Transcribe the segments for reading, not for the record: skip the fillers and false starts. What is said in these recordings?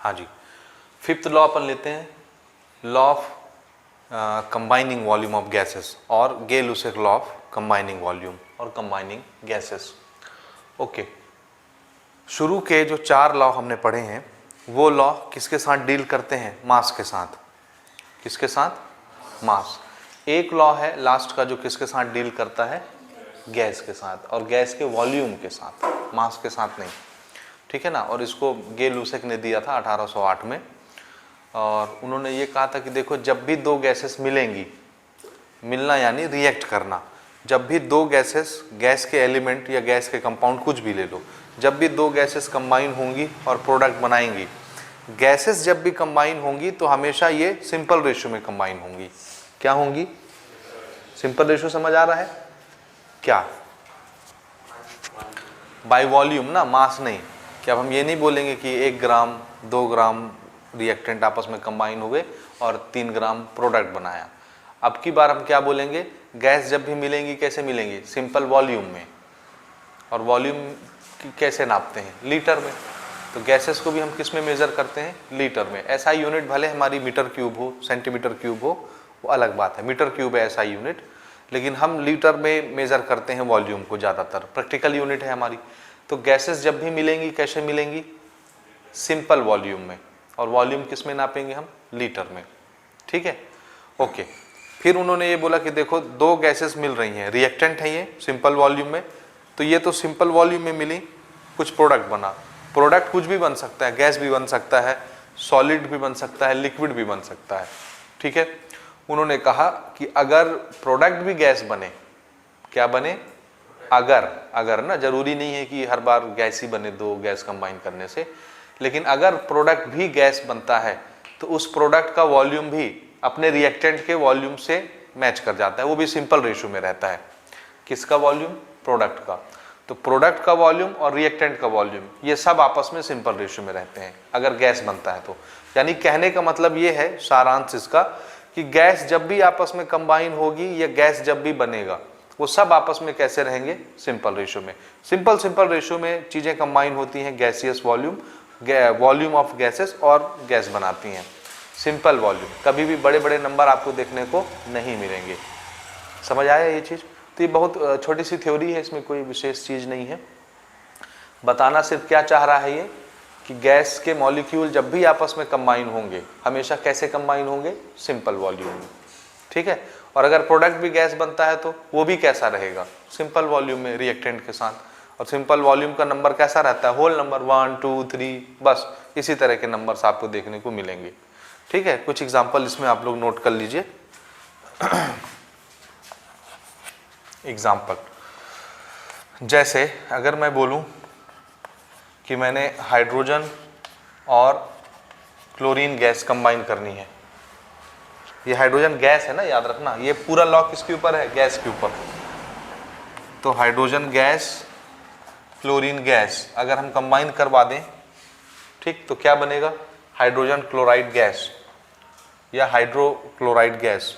हाँ जी, fifth law अपन लेते हैं, law of combining volume of gases और गे-लुसेक लॉ ऑफ कंबाइनिंग वॉल्यूम और कंबाइनिंग गैसेस। ओके, शुरू के जो 4 लॉ हमने पढ़े हैं वो लॉ किसके साथ डील करते हैं? मास के साथ। किसके साथ? मास। एक लॉ है लास्ट का जो किसके साथ डील करता है? गैस के साथ, और गैस के वॉल्यूम के साथ, मास के साथ नहीं, ठीक है ना। और इसको गे-लुसेक ने दिया था 1808 में, और उन्होंने ये कहा था कि देखो जब भी दो गैसेस मिलेंगी, मिलना यानी रिएक्ट करना, जब भी दो गैसेस, गैस के एलिमेंट या गैस के कंपाउंड कुछ भी ले लो, जब भी दो गैसेस कंबाइन होंगी और प्रोडक्ट बनाएंगी, गैसेस जब भी कंबाइन होंगी तो हमेशा ये सिंपल रेशियो में कंबाइन होंगी। क्या होंगी? Simple ratio. समझ आ रहा है क्या? बाय वॉल्यूम ना, मास नहीं। कि अब हम ये नहीं बोलेंगे कि 1 ग्राम 2 ग्राम रिएक्टेंट आपस में कंबाइन हुए और 3 ग्राम प्रोडक्ट बनाया। अब की बार हम क्या बोलेंगे? गैस जब भी मिलेंगी कैसे मिलेंगी? सिंपल वॉल्यूम में। और वॉल्यूम कैसे नापते हैं? लीटर में। तो गैसेस को भी हम किस में मेजर करते हैं? लीटर में। ऐसा यूनिट भले हमारी मीटर क्यूब हो, सेंटीमीटर क्यूब हो, वो अलग बात है, मीटर क्यूब है ऐसा यूनिट, लेकिन हम लीटर में मेजर करते हैं वॉल्यूम को ज़्यादातर, प्रैक्टिकल यूनिट है हमारी। तो गैसेस जब भी मिलेंगी कैसे मिलेंगी? सिंपल वॉल्यूम में। और वॉल्यूम किस में नापेंगे हम? लीटर में। ठीक है, ओके। फिर उन्होंने ये बोला कि देखो दो गैसेस मिल रही हैं, रिएक्टेंट है ये सिंपल वॉल्यूम में, तो ये तो सिंपल वॉल्यूम में मिली, कुछ प्रोडक्ट बना। प्रोडक्ट कुछ भी बन सकता है, गैस भी बन सकता है, सॉलिड भी बन सकता है, लिक्विड भी बन सकता है, ठीक है। उन्होंने कहा कि अगर प्रोडक्ट भी गैस बने, क्या बने? अगर ना, जरूरी नहीं है कि हर बार गैस ही बने दो गैस कंबाइन करने से, लेकिन अगर प्रोडक्ट भी गैस बनता है तो उस प्रोडक्ट का वॉल्यूम भी अपने रिएक्टेंट के वॉल्यूम से मैच कर जाता है, वो भी सिंपल रेशियो में रहता है। किसका वॉल्यूम? प्रोडक्ट का। तो प्रोडक्ट का वॉल्यूम और रिएक्टेंट का वॉल्यूम ये सब आपस में सिंपल रेशियो में रहते हैं अगर गैस बनता है तो। यानी कहने का मतलब ये है, सारांश इसका, कि गैस जब भी आपस में कंबाइन होगी या गैस जब भी बनेगा, वो सब आपस में कैसे रहेंगे? सिंपल रेशियो में। सिंपल रेशियो में चीजें कंबाइन होती हैं, gaseous volume, volume of gases, और गैस बनाती हैं सिंपल वॉल्यूम। कभी भी बड़े बड़े नंबर आपको देखने को नहीं मिलेंगे। समझ आया ये चीज? तो ये बहुत छोटी सी थ्योरी है, इसमें कोई विशेष चीज नहीं है। बताना सिर्फ क्या चाह रहा है ये, कि गैस के मॉलिक्यूल जब भी आपस में कंबाइन होंगे हमेशा कैसे कंबाइन होंगे? सिंपल वॉल्यूम में, ठीक है। और अगर प्रोडक्ट भी गैस बनता है तो वो भी कैसा रहेगा? सिंपल वॉल्यूम में, रिएक्टेंट के साथ। और सिंपल वॉल्यूम का नंबर कैसा रहता है? होल नंबर, 1 2 3, बस इसी तरह के नंबर्स आपको देखने को मिलेंगे, ठीक है। कुछ एग्जांपल इसमें आप लोग नोट कर लीजिए। एग्जांपल, जैसे अगर मैं बोलूं कि मैंने हाइड्रोजन और क्लोरीन गैस कंबाइन करनी है, ये हाइड्रोजन गैस है ना, याद रखना, ये पूरा लॉ किसके ऊपर है? गैस के ऊपर। तो हाइड्रोजन गैस, क्लोरीन गैस अगर हम कंबाइन करवा दें, ठीक, तो क्या बनेगा? हाइड्रोजन क्लोराइड गैस या हाइड्रोक्लोराइड गैस,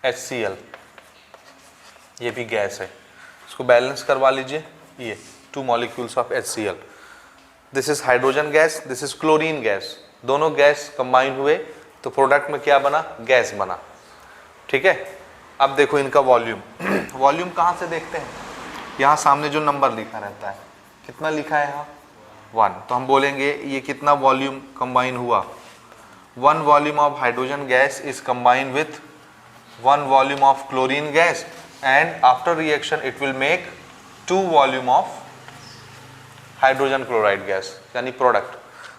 HCl, ये भी गैस है। इसको बैलेंस करवा लीजिए, ये 2 molecules of HCl, this is hydrogen gas, this is chlorine gas, दोनों गैस कंबाइन हुए तो प्रोडक्ट में क्या बना? गैस बना, ठीक है। अब देखो इनका वॉल्यूम। वॉल्यूम कहाँ से देखते हैं? यहाँ सामने जो नंबर लिखा रहता है, कितना लिखा है यहाँ? 1। तो हम बोलेंगे ये कितना वॉल्यूम कंबाइन हुआ? 1 volume of hydrogen gas is combine with 1 volume of chlorine gas, and after reaction it will make 2 volume of hydrogen chloride gas, यानी प्रोडक्ट।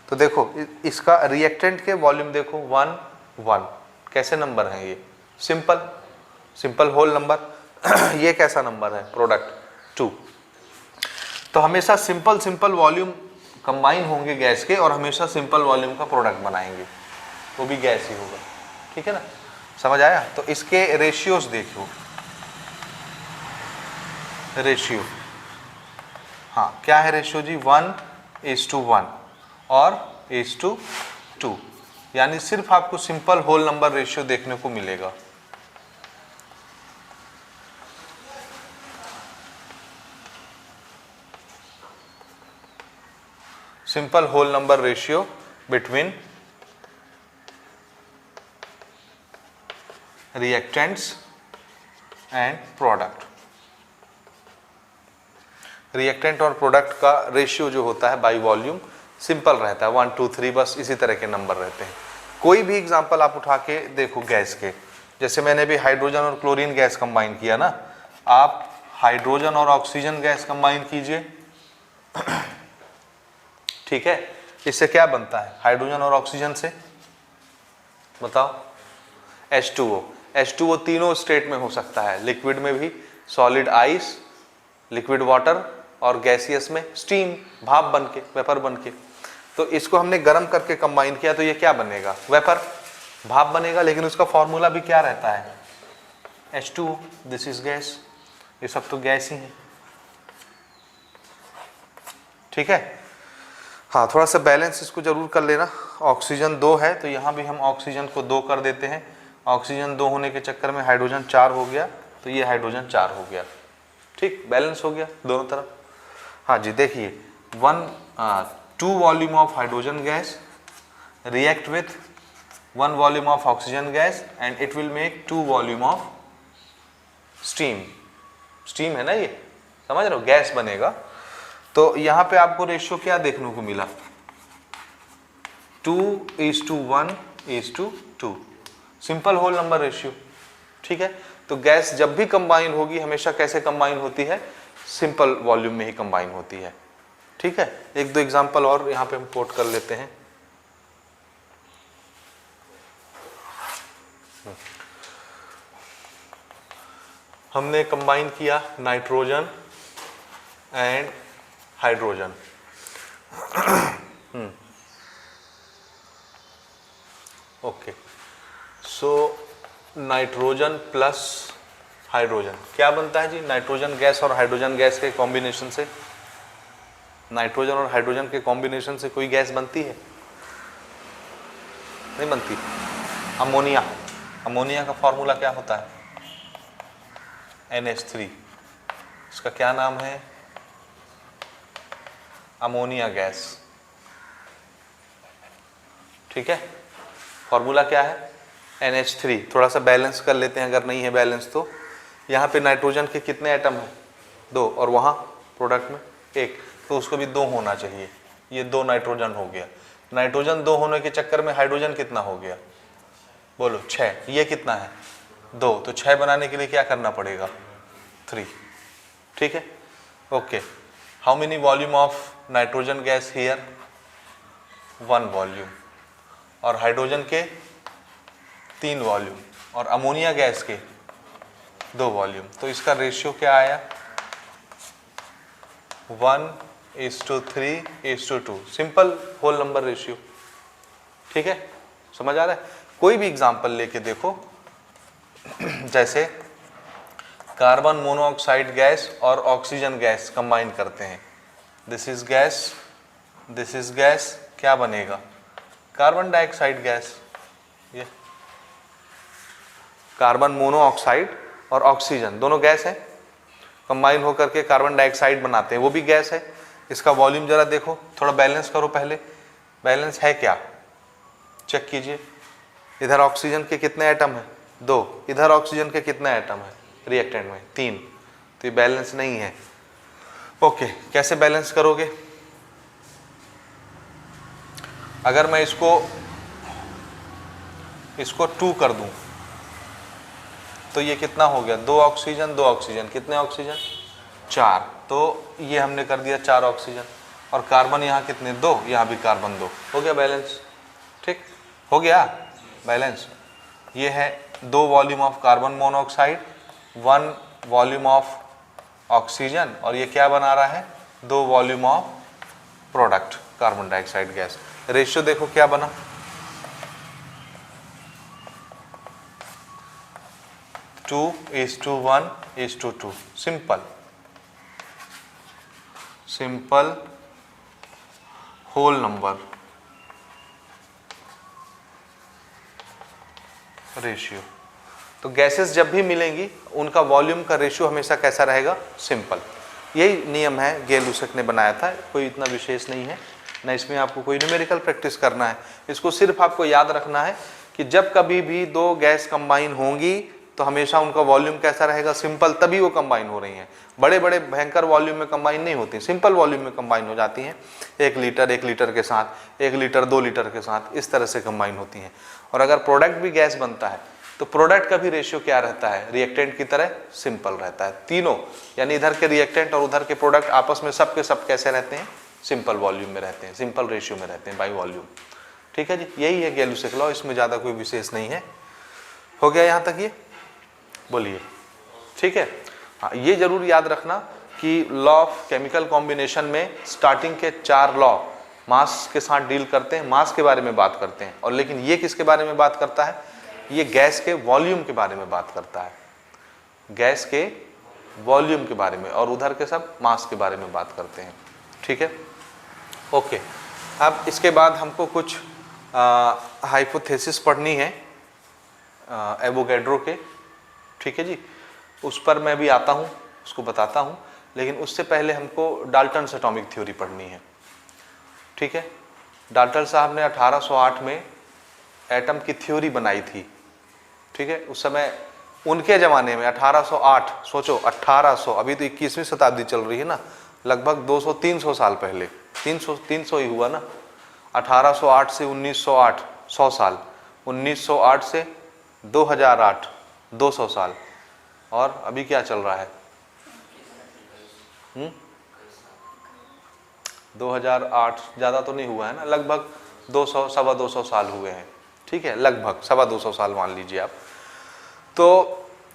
तो देखो इसका रिएक्टेंट के वॉल्यूम देखो, 1 1, कैसे नंबर है ये? Simple whole number. ये कैसा नंबर है? प्रोडक्ट, 2। तो हमेशा सिंपल वॉल्यूम कंबाइन होंगे गैस के, और हमेशा सिंपल वॉल्यूम का प्रोडक्ट बनाएंगे, वो भी गैस ही होगा, ठीक है ना। समझ आया? तो इसके रेशियोज देखो, रेशियो, हाँ क्या है रेशियो जी? 1:1 और 1:2, यानी सिर्फ आपको सिंपल होल नंबर रेशियो देखने को मिलेगा। Simple whole number ratio between reactants and product. Reactant और प्रोडक्ट का रेशियो जो होता है बाई वॉल्यूम सिंपल रहता है, 1 2 3 बस इसी तरह के नंबर रहते हैं। कोई भी एग्जांपल आप उठा के देखो गैस के, जैसे मैंने भी हाइड्रोजन और क्लोरीन गैस कंबाइन किया ना, आप हाइड्रोजन और ऑक्सीजन गैस कंबाइन कीजिए, ठीक है, इससे क्या बनता है हाइड्रोजन और ऑक्सीजन से, बताओ, H2O। H2O तीनों स्टेट में हो सकता है, लिक्विड में भी, सॉलिड आइस, लिक्विड वाटर, और गैसियस में स्टीम, भाप बन के, वेपर बन के। तो इसको हमने गर्म करके कंबाइन किया तो ये क्या बनेगा, वेपर, भाप बनेगा, लेकिन उसका फॉर्मूला भी क्या रहता है, H2O, दिस इज गैस, ये सब तो गैस ही है, ठीक है। हाँ, थोड़ा सा बैलेंस इसको जरूर कर लेना। ऑक्सीजन 2 है तो यहाँ भी हम ऑक्सीजन को 2 कर देते हैं, ऑक्सीजन 2 होने के चक्कर में हाइड्रोजन 4 हो गया, तो ये हाइड्रोजन 4 हो गया, ठीक, बैलेंस हो गया दोनों तरफ। हाँ जी, देखिए 2 volume of hydrogen gas react with 1 volume of oxygen gas and it will make 2 volume of steam. Steam है ना, ये समझ रहे हो, गैस बनेगा। तो यहाँ पे आपको रेशियो क्या देखने को मिला, 2:1:2, सिंपल होल नंबर रेशियो, ठीक है। तो गैस जब भी कंबाइन होगी हमेशा कैसे कंबाइन होती है, सिंपल वॉल्यूम में ही कंबाइन होती है, ठीक है। एक दो एग्जांपल और यहाँ पे हम कोट कर लेते हैं। हमने कंबाइन किया nitrogen and hydrogen, okay, so nitrogen plus hydrogen क्या बनता है जी, नाइट्रोजन गैस और हाइड्रोजन गैस के कॉम्बिनेशन से, नाइट्रोजन और हाइड्रोजन के कॉम्बिनेशन से कोई गैस बनती है, नहीं बनती। अमोनिया, अमोनिया का फॉर्मूला क्या होता है, NH3, इसका क्या नाम है, अमोनिया गैस, ठीक है। फॉर्मूला क्या है, NH3। थोड़ा सा बैलेंस कर लेते हैं, अगर नहीं है बैलेंस तो यहाँ पे नाइट्रोजन के कितने एटम हैं, 2, और वहाँ प्रोडक्ट में 1, तो उसको भी 2 होना चाहिए, ये 2 नाइट्रोजन हो गया। नाइट्रोजन 2 होने के चक्कर में हाइड्रोजन कितना हो गया, बोलो 6, ये कितना है 2, तो 6 बनाने के लिए क्या करना पड़ेगा, 3, ठीक है, okay. How many volume of nitrogen gas here, 1 volume, और हाइड्रोजन के 3 वॉल्यूम, और अमोनिया गैस के 2 वॉल्यूम। तो इसका रेशियो क्या आया, 1:3:2, सिंपल होल नंबर रेशियो, ठीक है, समझ आ रहा है। कोई भी एग्जांपल लेके देखो, जैसे कार्बन मोनोऑक्साइड गैस और ऑक्सीजन गैस कंबाइन करते हैं, this is gas, this is gas, क्या बनेगा, कार्बन डाइऑक्साइड गैस। ये कार्बन मोनोऑक्साइड और ऑक्सीजन दोनों गैस है, कंबाइन होकर के कार्बन डाइऑक्साइड बनाते हैं, वो भी गैस है। इसका वॉल्यूम जरा देखो, थोड़ा बैलेंस करो, पहले बैलेंस है क्या चेक कीजिए। इधर ऑक्सीजन के कितने एटम है, 2, इधर ऑक्सीजन के कितने एटम है रिएक्टेंट में, 3, तो ये बैलेंस नहीं है। ओके, कैसे बैलेंस करोगे, अगर मैं इसको 2 कर दूं तो ये कितना हो गया, 2 ऑक्सीजन 2 ऑक्सीजन, कितने ऑक्सीजन 4, तो ये हमने कर दिया 4 ऑक्सीजन, और कार्बन यहाँ कितने 2, यहाँ भी कार्बन 2, हो गया बैलेंस, ठीक हो गया बैलेंस। ये है 2 volume of carbon monoxide, 1 volume of oxygen, और ये क्या बना रहा है, 2 volume of product carbon dioxide gas. Ratio देखो क्या बना, 2:1:2, simple, simple whole number ratio. तो गैसेस जब भी मिलेंगी उनका वॉल्यूम का रेशियो हमेशा कैसा रहेगा, सिंपल। यही नियम है, गेल लुसक ने बनाया था, कोई इतना विशेष नहीं है। ना इसमें आपको कोई न्यूमेरिकल प्रैक्टिस करना है। इसको सिर्फ आपको याद रखना है कि जब कभी भी दो गैस कंबाइन होंगी तो हमेशा उनका वॉल्यूम कैसा रहेगा, सिंपल, तभी वो कंबाइन हो रही हैं। बड़े बड़े भयंकर वॉल्यूम में कंबाइन नहीं होती, सिंपल वॉल्यूम में कंबाइन हो जाती हैं। 1 लीटर के साथ, 1 लीटर 2 लीटर के साथ, इस तरह से कंबाइन होती हैं। और अगर प्रोडक्ट भी गैस बनता है तो प्रोडक्ट का भी रेशियो क्या रहता है, रिएक्टेंट की तरह सिंपल रहता है। तीनों यानी इधर के रिएक्टेंट और उधर के प्रोडक्ट आपस में सब के सब कैसे रहते हैं, सिंपल वॉल्यूम में रहते हैं, सिंपल रेशियो में रहते हैं बाई वॉल्यूम। ठीक है जी, यही है गैलुसेक लॉ, इसमें ज़्यादा कोई विशेष नहीं है। हो गया यहाँ तक, ये बोलिए, ठीक है। हाँ, ये जरूर याद रखना कि लॉ ऑफ केमिकल कॉम्बिनेशन में स्टार्टिंग के 4 लॉ मास के साथ डील करते हैं, मास के बारे में बात करते हैं, और लेकिन ये किसके बारे में बात करता है, ये गैस के वॉल्यूम के बारे में बात करता है, गैस के वॉल्यूम के बारे में, और उधर के सब मास के बारे में बात करते हैं। ठीक है, ओके। अब इसके बाद हमको कुछ हाइपोथेसिस पढ़नी है एवोगैड्रो के, ठीक है जी। उस पर मैं भी आता हूँ, उसको बताता हूँ, लेकिन उससे पहले हमको डाल्टन्स एटॉमिक थ्योरी पढ़नी है। ठीक है, डाल्टन साहब ने 1808 में एटम की थ्योरी बनाई थी। ठीक है, उस समय उनके ज़माने में 1808, सोचो 1800, अभी तो 21वीं शताब्दी चल रही है ना, लगभग 200-300 साल पहले, 300 ही हुआ ना। 1808 से 1908 100 साल, 1908 से 2008 200 साल, और अभी क्या चल रहा है, 2008, ज़्यादा तो नहीं हुआ है ना, लगभग 200 सवा 200 साल हुए हैं। ठीक है, लगभग सवा 200 साल मान लीजिए आप। तो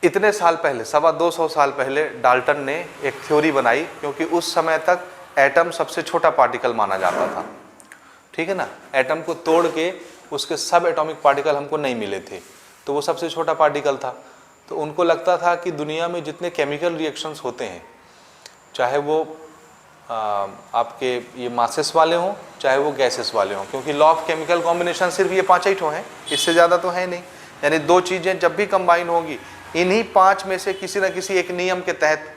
इतने साल पहले, सवा 200 साल पहले डाल्टन ने एक थ्योरी बनाई, क्योंकि उस समय तक एटम सबसे छोटा पार्टिकल माना जाता था। ठीक है ना, एटम को तोड़ के उसके सब एटॉमिक पार्टिकल हमको नहीं मिले थे, तो वो सबसे छोटा पार्टिकल था। तो उनको लगता था कि दुनिया में जितने केमिकल रिएक्शंस होते हैं, चाहे वो आपके ये मासेस वाले हों, चाहे वो गैसेस वाले हों, क्योंकि लॉ ऑफ केमिकल कॉम्बिनेशन सिर्फ ये 5 ही ठो हैं, इससे ज़्यादा तो है नहीं। यानी 2 चीज़ें जब भी कंबाइन होंगी, इन्हीं 5 में से किसी न किसी एक नियम के तहत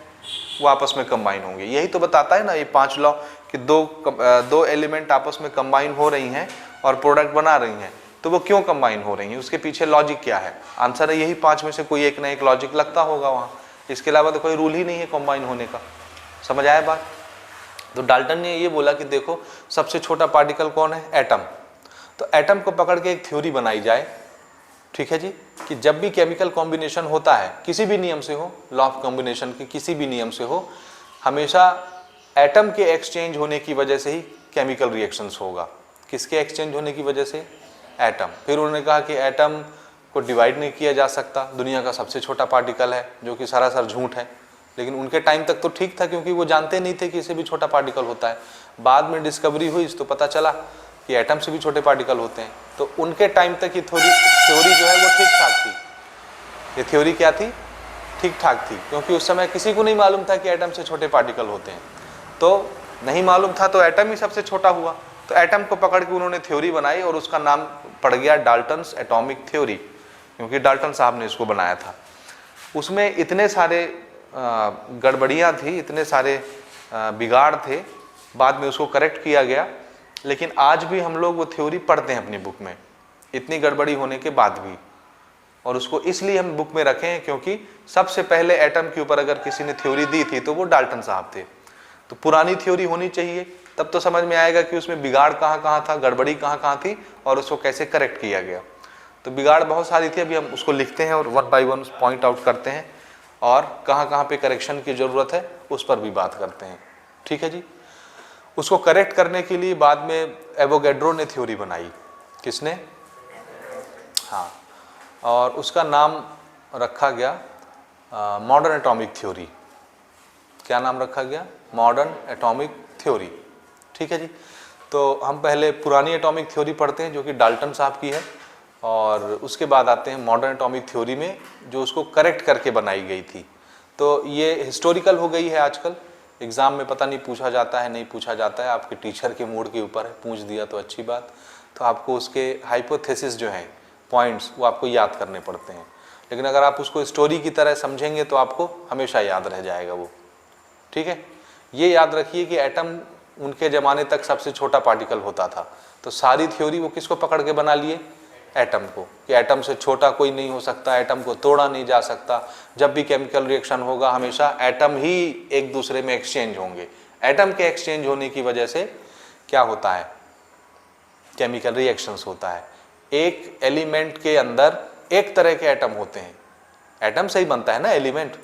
वो आपस में कंबाइन होंगे। यही तो बताता है ना ये 5 लॉ, कि दो एलिमेंट आपस में कंबाइन हो रही हैं और प्रोडक्ट बना रही हैं, तो वो क्यों कंबाइन हो रही हैं, उसके पीछे लॉजिक क्या है। आंसर है यही 5 में से कोई एक ना एक लॉजिक लगता होगा वहाँ, इसके अलावा तो कोई रूल ही नहीं है कंबाइन होने का। समझ आया बात। तो डाल्टन ने ये बोला कि देखो सबसे छोटा पार्टिकल कौन है, एटम। तो एटम को पकड़ के एक थ्योरी बनाई जाए, ठीक है जी, कि जब भी केमिकल कॉम्बिनेशन होता है, किसी भी नियम से हो, लॉ ऑफ कॉम्बिनेशन के किसी भी नियम से हो, हमेशा एटम के एक्सचेंज होने की वजह से ही केमिकल रिएक्शंस होगा। किसके एक्सचेंज होने की वजह से, एटम। फिर उन्होंने कहा कि एटम को डिवाइड नहीं किया जा सकता, दुनिया का सबसे छोटा पार्टिकल है, जो कि सरासर झूठ है। लेकिन उनके टाइम तक तो ठीक था, क्योंकि वो जानते नहीं थे कि इससे भी छोटा पार्टिकल होता है। बाद में डिस्कवरी हुई तो पता चला कि एटम से भी छोटे पार्टिकल होते हैं। तो उनके टाइम तक ये थ्योरी जो है वो ठीक ठाक थी। ये थ्योरी क्या थी, ठीक ठाक थी, क्योंकि उस समय किसी को नहीं मालूम था कि एटम से छोटे पार्टिकल होते हैं। तो नहीं मालूम था तो एटम ही सबसे छोटा हुआ। तो एटम को पकड़ के उन्होंने थ्योरी बनाई और उसका नाम पड़ गया डाल्टन्स एटॉमिक थ्योरी, क्योंकि डाल्टन साहब ने इसको बनाया था। उसमें इतने सारे गड़बड़ियाँ थी, इतने सारे बिगाड़ थे, बाद में उसको करेक्ट किया गया। लेकिन आज भी हम लोग वो थ्योरी पढ़ते हैं अपनी बुक में, इतनी गड़बड़ी होने के बाद भी। और उसको इसलिए हम बुक में रखे हैं क्योंकि सबसे पहले एटम के ऊपर अगर किसी ने थ्योरी दी थी तो वो डाल्टन साहब थे। तो पुरानी थ्योरी होनी चाहिए, तब तो समझ में आएगा कि उसमें बिगाड़ कहाँ कहाँ था, गड़बड़ी कहाँ कहाँ थी, और उसको कैसे करेक्ट किया गया। तो बिगाड़ बहुत सारी थी, अभी हम उसको लिखते हैं और 1 बाय 1 पॉइंट आउट करते हैं, और कहाँ कहाँ पे करेक्शन की ज़रूरत है उस पर भी बात करते हैं। ठीक है जी। उसको करेक्ट करने के लिए बाद में एवोगैड्रो ने थ्योरी बनाई। किसने? हाँ, और उसका नाम रखा गया मॉडर्न एटॉमिक थ्योरी। क्या नाम रखा गया? Modern atomic theory. ठीक है जी। तो हम पहले पुरानी एटॉमिक थ्योरी पढ़ते हैं जो कि डाल्टन साहब की है, और उसके बाद आते हैं मॉडर्न एटॉमिक थ्योरी में जो उसको करेक्ट करके बनाई गई थी। तो ये हिस्टोरिकल हो गई है आजकल, एग्ज़ाम में पता नहीं पूछा जाता है नहीं पूछा जाता है, आपके टीचर के मूड के ऊपर है, पूछ दिया तो अच्छी बात। तो आपको उसके हाइपोथेसिस जो हैं, पॉइंट्स, वो आपको याद करने पड़ते हैं। लेकिन अगर आप उसको स्टोरी की तरह समझेंगे तो आपको हमेशा याद रह जाएगा वो। ठीक है। ये याद रखिए कि एटम उनके ज़माने तक सबसे छोटा पार्टिकल होता था। तो सारी थ्योरी वो किसको पकड़ के बना लिए, एटम को, कि एटम से छोटा कोई नहीं हो सकता, एटम को तोड़ा नहीं जा सकता। जब भी केमिकल रिएक्शन होगा हमेशा एटम ही एक दूसरे में एक्सचेंज होंगे। एटम के एक्सचेंज होने की वजह से क्या होता है, केमिकल रिएक्शंस होता है। एक एलिमेंट के अंदर एक तरह के एटम होते हैं, एटम से ही बनता है ना एलिमेंट,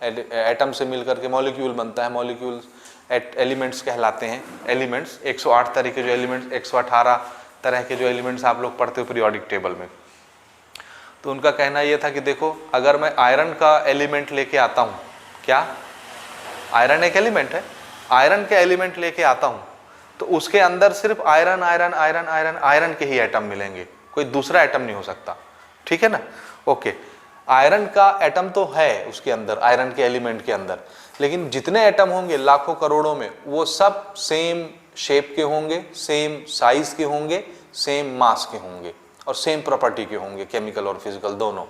एटम से मिलकर के मॉलिक्यूल बनता है, मॉलिक्यूल्स एलिमेंट्स कहलाते हैं। एलिमेंट्स 108 तरह के जो एलिमेंट्स, 118 तरह के जो एलिमेंट्स आप लोग पढ़ते हो पीरियोडिक टेबल में। तो उनका कहना यह था कि देखो अगर मैं आयरन का एलिमेंट लेके आता हूँ, क्या आयरन एक एलिमेंट है, आयरन के एलिमेंट लेके आता हूँ तो उसके अंदर सिर्फ iron iron iron iron iron के ही एटम मिलेंगे, कोई दूसरा एटम नहीं हो सकता, ठीक है ना। ओके, आयरन का एटम तो है उसके अंदर, आयरन के एलिमेंट के अंदर, लेकिन जितने एटम होंगे लाखों करोड़ों में, वो सब सेम शेप के होंगे, सेम साइज के होंगे, सेम मास के होंगे और सेम प्रॉपर्टी के होंगे, केमिकल और फिजिकल दोनों।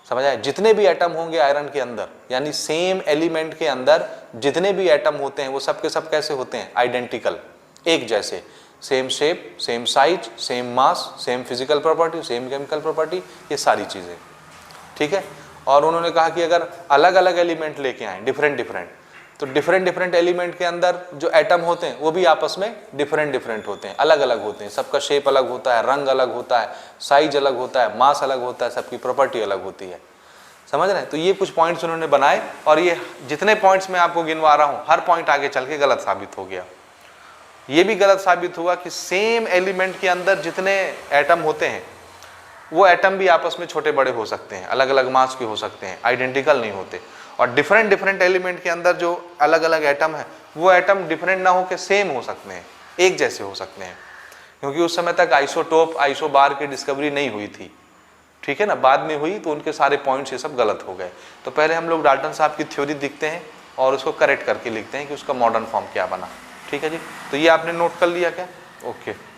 समझ आए, जितने भी एटम होंगे आयरन के अंदर, यानी सेम एलिमेंट के अंदर जितने भी एटम होते हैं वो सब के सब कैसे होते हैं, आइडेंटिकल, एक जैसे, same shape, same size, same mass, same physical property, same chemical property, ये सारी चीजें, ठीक है। और उन्होंने कहा कि अगर अलग अलग एलिमेंट लेके आए, डिफरेंट डिफरेंट, तो डिफरेंट डिफरेंट एलिमेंट के अंदर जो एटम होते हैं वो भी आपस में डिफरेंट डिफरेंट होते हैं, अलग अलग होते हैं, सबका शेप अलग होता है, रंग अलग होता है, साइज अलग होता है, मास अलग होता है, सबकी प्रॉपर्टी अलग होती है। समझ रहे हैं। तो ये कुछ पॉइंट्स उन्होंने बनाए और ये जितने पॉइंट्स मैं आपको गिनवा रहा हूँ हर पॉइंट आगे चल के गलत साबित हो गया। ये भी गलत साबित हुआ कि सेम एलिमेंट के अंदर जितने एटम होते हैं वो एटम भी आपस में छोटे बड़े हो सकते हैं, अलग अलग मास के हो सकते हैं, आइडेंटिकल नहीं होते। और डिफरेंट डिफरेंट एलिमेंट के अंदर जो अलग अलग एटम है वो एटम डिफरेंट ना हो के सेम हो सकते हैं, एक जैसे हो सकते हैं, क्योंकि उस समय तक आइसोटोप आइसोबार की डिस्कवरी नहीं हुई थी, ठीक है ना, बाद में हुई, तो उनके सारे पॉइंट्स ये सब गलत हो गए। तो पहले हम लोग डाल्टन साहब की थ्योरी दिखते हैं और उसको करेक्ट करके लिखते हैं कि उसका मॉडर्न फॉर्म क्या बना, ठीक है जी। तो ये आपने नोट कर लिया क्या, ओके।